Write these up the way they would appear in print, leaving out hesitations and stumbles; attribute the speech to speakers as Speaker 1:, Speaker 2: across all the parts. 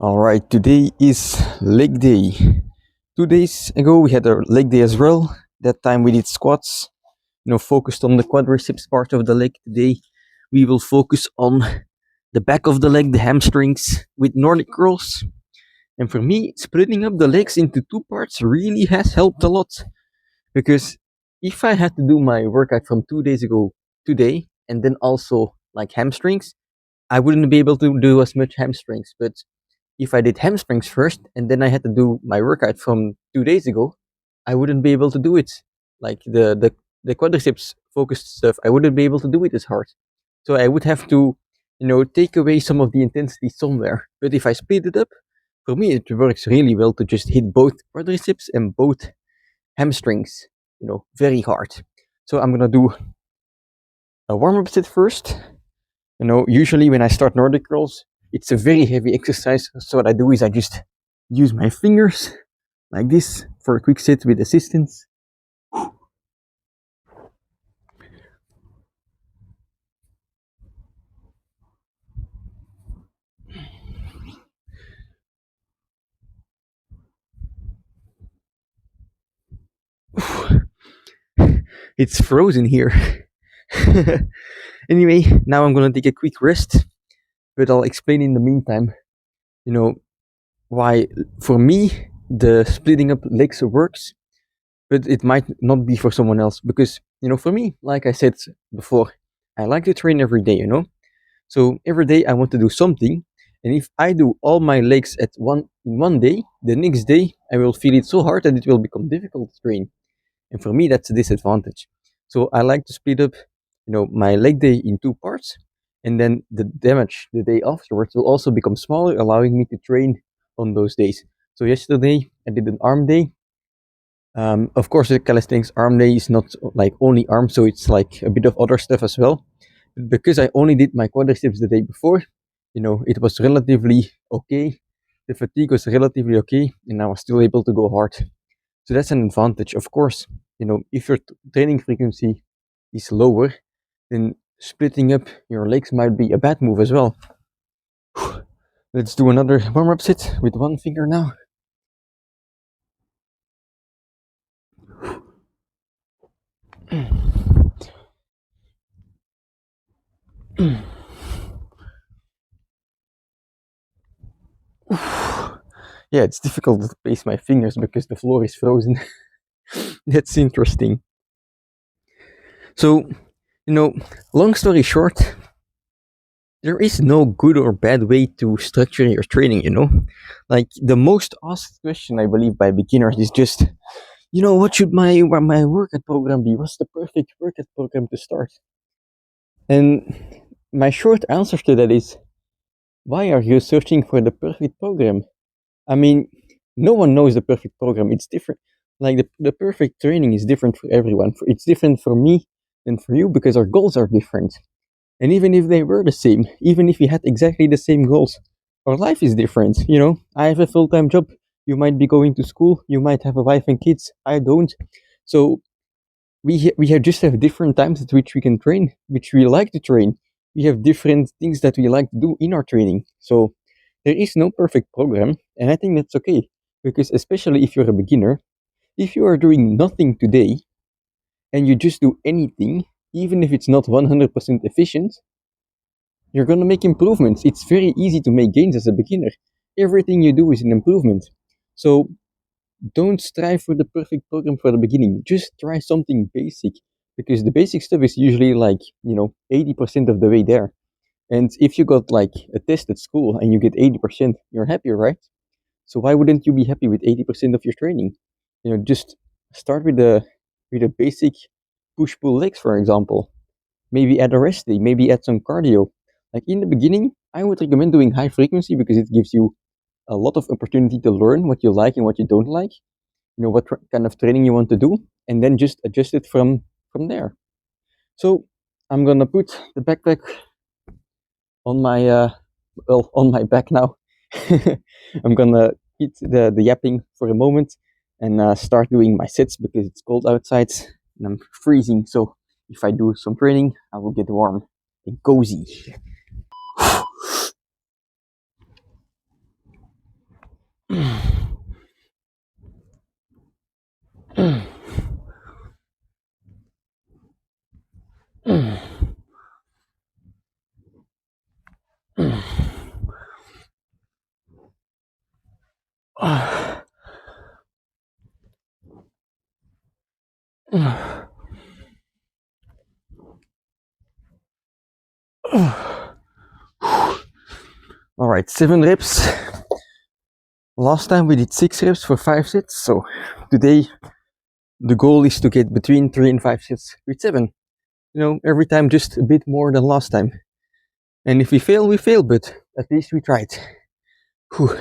Speaker 1: Alright, today is leg day. 2 days ago we had a leg day as well. That time we did squats, focused on the quadriceps part of the leg. Today we will focus on the back of the leg, the hamstrings, with Nordic curls. And for me, splitting up the legs into two parts really has helped a lot. Because if I had to do my workout from 2 days ago today, and then also like hamstrings, I wouldn't be able to do as much hamstrings. But if I did hamstrings first and then I had to do my workout from 2 days ago, I wouldn't be able to do it. Like the quadriceps focused stuff, I wouldn't be able to do it as hard. So I would have to, take away some of the intensity somewhere. But if I split it up, for me it works really well to just hit both quadriceps and both hamstrings, very hard. So I'm gonna do a warm-up set first. Usually when I start Nordic curls, it's a very heavy exercise. So what I do is I just use my fingers like this for a quick set with assistance. It's frozen here. Anyway, now I'm gonna take a quick rest, but I'll explain in the meantime, why for me the splitting up legs works, but it might not be for someone else. Because, for me, like I said before, I like to train every day, So every day I want to do something, and if I do all my legs at one day, the next day I will feel it so hard that it will become difficult to train. And for me, that's a disadvantage. So I like to split up, my leg day in two parts, and then the damage the day afterwards will also become smaller, allowing me to train on those days. So yesterday I did an arm day. Of course, the calisthenics arm day is not like only arms, so it's like a bit of other stuff as well. But because I only did my quadriceps the day before, it was relatively okay. The fatigue was relatively okay, and I was still able to go hard. So that's an advantage. Of course, if your training frequency is lower, then splitting up your legs might be a bad move as well. Let's do another warm-up set with one finger now. Yeah, it's difficult to place my fingers because the floor is frozen. That's interesting. So, long story short, there is no good or bad way to structure your training, Like the most asked question I believe by beginners is just, what should my workout program be? What's the perfect workout program to start? And my short answer to that is, why are you searching for the perfect program? I mean, no one knows the perfect program. It's different. Like the perfect training is different for everyone. It's different for me and for you because our goals are different. And even if they were the same, even if we had exactly the same goals, our life is different. I have a full-time job. You might be going to school. You might have a wife and kids. I don't. So just have different times at which we can train, which we like to train. We have different things that we like to do in our training. So there is no perfect program, and I think that's okay. Because especially if you're a beginner, if you are doing nothing today and you just do anything, even if it's not 100% efficient, you're going to make improvements. It's very easy to make gains as a beginner. Everything you do is an improvement. So don't strive for the perfect program for the beginning. Just try something basic, because the basic stuff is usually like, 80% of the way there. And if you got like a test at school and you get 80%, you're happy, right? So why wouldn't you be happy with 80% of your training? Just start with a basic push pull legs, for example. Maybe add a rest day, maybe add some cardio. Like in the beginning, I would recommend doing high frequency because it gives you a lot of opportunity to learn what you like and what you don't like. What kind of training you want to do, and then just adjust it from there. So I'm gonna put the backpack on my on my back now. I'm gonna eat the yapping for a moment and start doing my sets because it's cold outside and I'm freezing. So if I do some training, I will get warm and cozy. All right, 7 reps. Last time we did 6 reps for 5 sets, so today the goal is to get between 3 and 5 sets with 7. You know, every time just a bit more than last time. And if we fail, we fail, but at least we tried. Whew.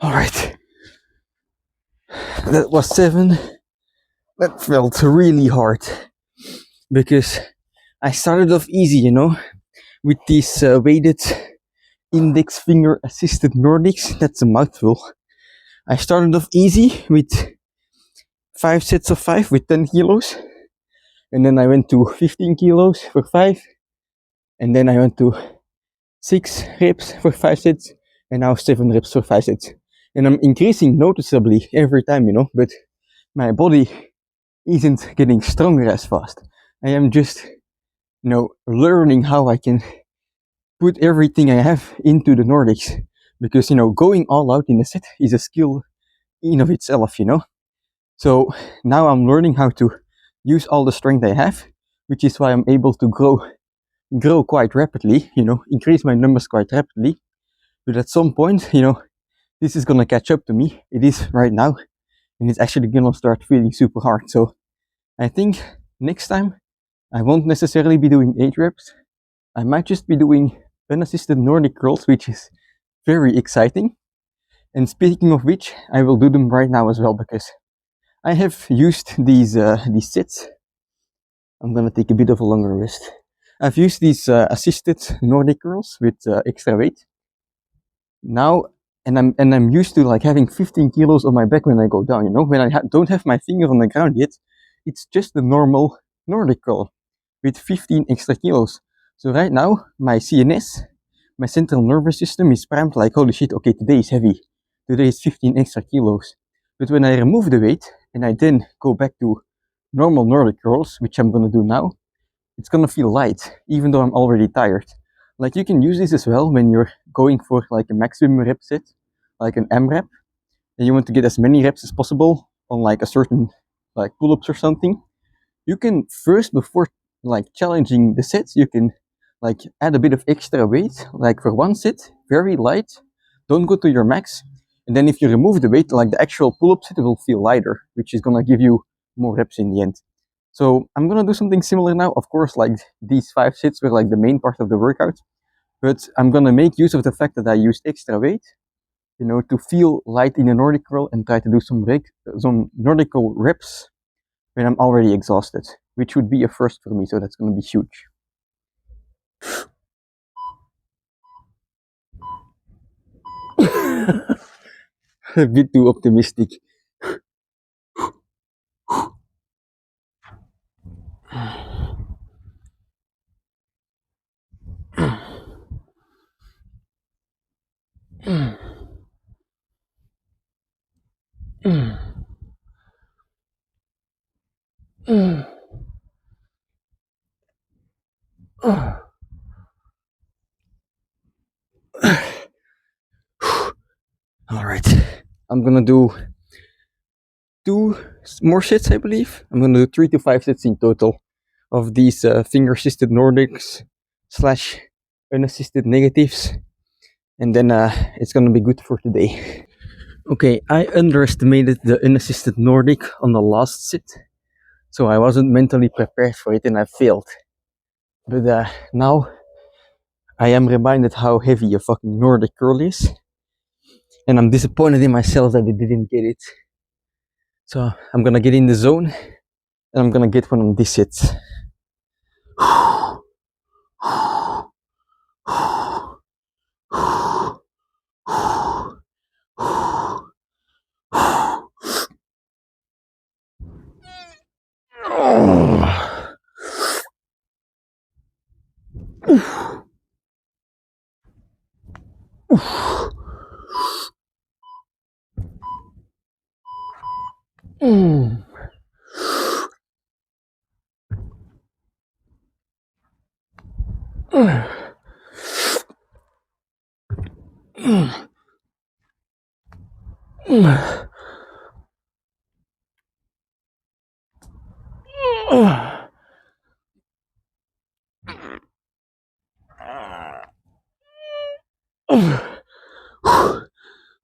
Speaker 1: All right. That was 7. That felt really hard because I started off easy, you know, with these weighted index finger assisted Nordics. That's a mouthful. I started off easy with 5 sets of 5 with 10 kilos. And then I went to 15 kilos for 5. And then I went to 6 reps for 5 sets. And now 7 reps for 5 sets. And I'm increasing noticeably every time, you know, but my body isn't getting stronger as fast. I am just, you know, learning how I can put everything I have into the Nordics. Because, you know, going all out in a set is a skill in of itself, you know. So now I'm learning how to use all the strength I have, which is why I'm able to grow quite rapidly, you know, increase my numbers quite rapidly. But at some point, you know, this is gonna catch up to me. It is right now, and it's actually gonna start feeling super hard. So I think next time I won't necessarily be doing 8 reps. I might just be doing unassisted Nordic curls, which is very exciting. And speaking of which, I will do them right now as well because I have used these sets. I'm gonna take a bit of a longer rest. I've used these assisted Nordic curls with extra weight now, and I'm used to like having 15 kilos on my back when I go down. You know, when I don't have my finger on the ground yet, it's just the normal Nordic curl with 15 extra kilos. So right now, my CNS, my central nervous system, is primed like, holy shit, okay, today is heavy. Today is 15 extra kilos. But when I remove the weight and I then go back to normal Nordic curls, which I'm gonna do now, it's gonna feel light, even though I'm already tired. Like, you can use this as well when you're going for like a maximum rep set, like an M rep, and you want to get as many reps as possible on like a certain like pull-ups or something. You can first, before like challenging the sets, you can like add a bit of extra weight, like for one set, very light, don't go to your max, and then if you remove the weight, like the actual pull-up set will feel lighter, which is gonna give you more reps in the end. So I'm gonna do something similar now. Of course, like these 5 sets were like the main part of the workout, but I'm gonna make use of the fact that I used extra weight, you know, to feel light in a Nordic curl and try to do some Nordic curl reps when I'm already exhausted, which would be a first for me, so that's gonna be huge. A bit too optimistic. All right, I'm gonna do 2 more sets, I believe. I'm gonna do 3 to 5 sets in total of these finger-assisted Nordics / unassisted negatives, and then it's gonna be good for today. Okay, I underestimated the unassisted Nordic on the last sit, so I wasn't mentally prepared for it and I failed. But now I am reminded how heavy a fucking Nordic curl is, and I'm disappointed in myself that I didn't get it. So I'm gonna get in the zone, and I'm gonna get one on this sit.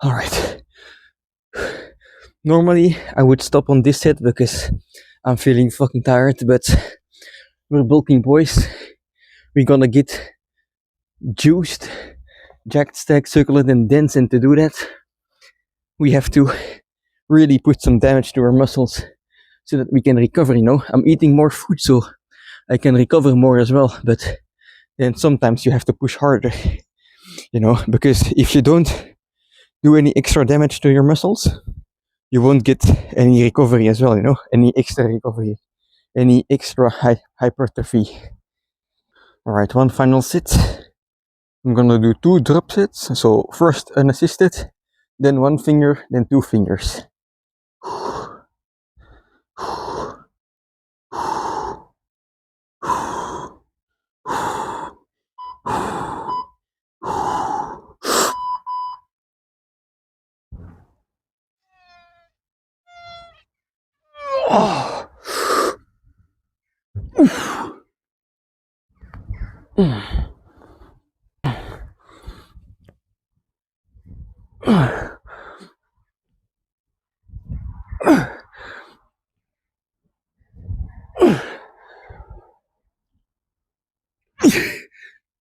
Speaker 1: All right. Normally, I would stop on this set because I'm feeling fucking tired, but we're bulking boys. We're gonna get juiced, jacked, stacked, succulent, and dense, and to do that, we have to really put some damage to our muscles so that we can recover, you know. I'm eating more food so I can recover more as well, but then sometimes you have to push harder, you know, because if you don't do any extra damage to your muscles, you won't get any recovery as well, you know, any extra recovery, any extra hypertrophy. All right, one final sit. I'm gonna do 2 drop sets. So first unassisted, then 1 finger, then 2 fingers.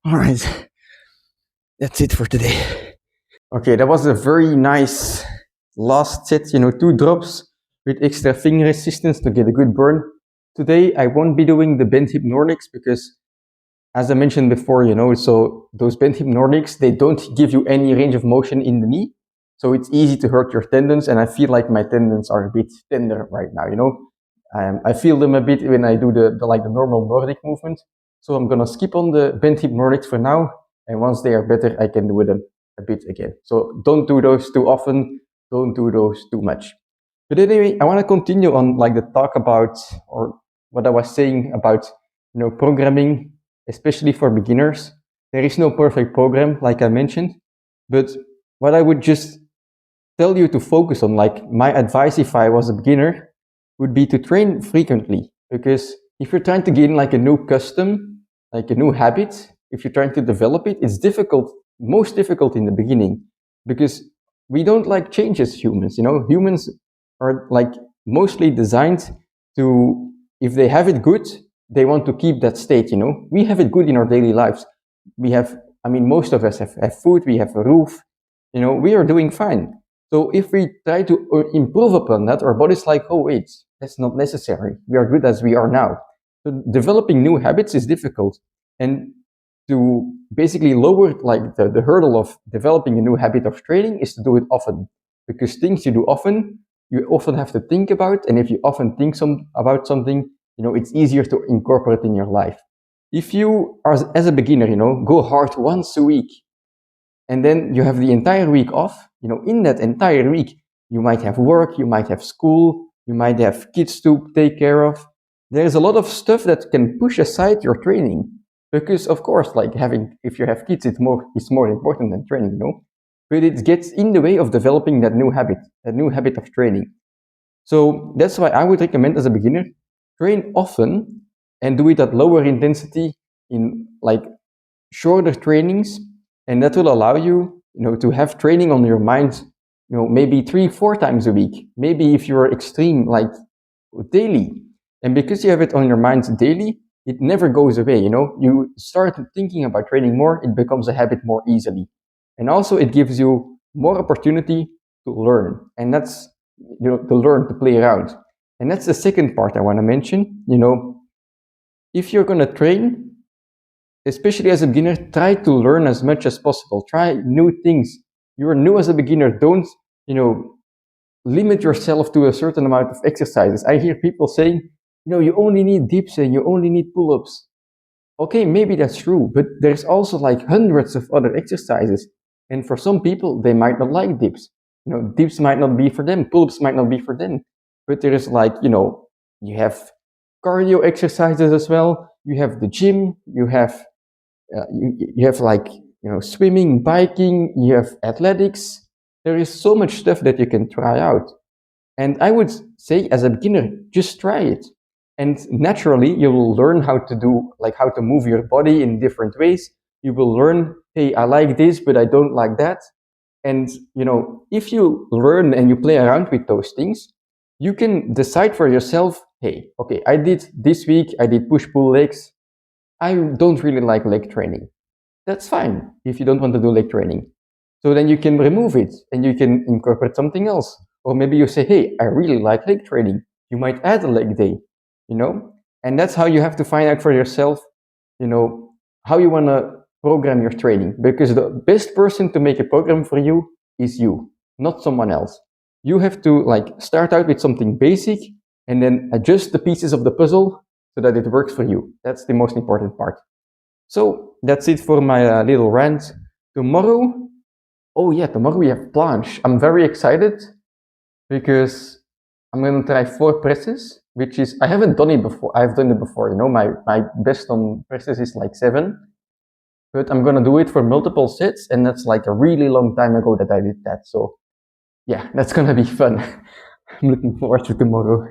Speaker 1: All right, that's it for today. Okay, that was a very nice last set, you know, 2 drops with extra finger resistance to get a good burn. Today I won't be doing the bent hip Nordics because, as I mentioned before, you know, so those bent hip Nordics, they don't give you any range of motion in the knee. So it's easy to hurt your tendons, and I feel like my tendons are a bit tender right now, you know. I feel them a bit when I do the normal Nordic movement. So I'm gonna skip on the bent hip Nordics for now, and once they are better, I can do them a bit again. So don't do those too often, don't do those too much. But anyway, I want to continue on like the talk about, or what I was saying about, you know, programming, especially for beginners. There is no perfect program, like I mentioned, but what I would just tell you to focus on, like my advice if I was a beginner, would be to train frequently. Because if you're trying to gain like a new custom, like a new habit, if you're trying to develop it, it's difficult, most difficult in the beginning, because we don't like change as humans. You know, humans are like mostly designed to, if they have it good, they want to keep that state. You know, we have it good in our daily lives. We have, I mean, most of us have food, we have a roof, you know, we are doing fine. So if we try to improve upon that, our body's like, oh wait, that's not necessary. We are good as we are now. So developing new habits is difficult. And to basically lower like the hurdle of developing a new habit of training is to do it often. Because things you do often, you often have to think about. And if you often think about something, you know, it's easier to incorporate in your life. If you are, as a beginner, you know, go hard once a week, and then you have the entire week off, you know, in that entire week, you might have work, you might have school, you might have kids to take care of. There's a lot of stuff that can push aside your training. Because of course, like if you have kids, it's more important than training, you know. But it gets in the way of developing that new habit of training. So that's why I would recommend as a beginner, train often and do it at lower intensity in like shorter trainings, and that will allow you, you know, to have training on your mind maybe 3, 4 times a week. Maybe if you're extreme, like daily. And because you have it on your mind daily, it never goes away. You start thinking about training more, it becomes a habit more easily. And also it gives you more opportunity to learn. And that's, to learn, to play around. And that's the second part I want to mention. If you're going to train, especially as a beginner, try to learn as much as possible. Try new things. You're new as a beginner. Don't, limit yourself to a certain amount of exercises. I hear people saying, you only need dips and you only need pull-ups. Okay, maybe that's true, but there's also like hundreds of other exercises. And for some people, they might not like dips. Dips might not be for them, pull-ups might not be for them. But there is like, you have cardio exercises as well. You have the gym, you have like, swimming, biking, you have athletics. There is so much stuff that you can try out. And I would say, as a beginner, just try it. And naturally, you will learn how to move your body in different ways. You will learn, hey, I like this, but I don't like that. And, if you learn and you play around with those things, you can decide for yourself, hey, okay, this week, I did push-pull legs. I don't really like leg training. That's fine if you don't want to do leg training. So then you can remove it and you can incorporate something else. Or maybe you say, hey, I really like leg training. You might add a leg day, And that's how you have to find out for yourself, how you want to program your training. Because the best person to make a program for you is you, not someone else. You have to start out with something basic and then adjust the pieces of the puzzle so that it works for you. That's the most important part. So that's it for my little rant. Tomorrow we have planche. I'm very excited because I'm going to try 4 presses, which is, I haven't done it before. I've done it before, my best on presses is like 7, but I'm going to do it for multiple sets. And that's like a really long time ago that I did that. So yeah, that's going to be fun. I'm looking forward to tomorrow.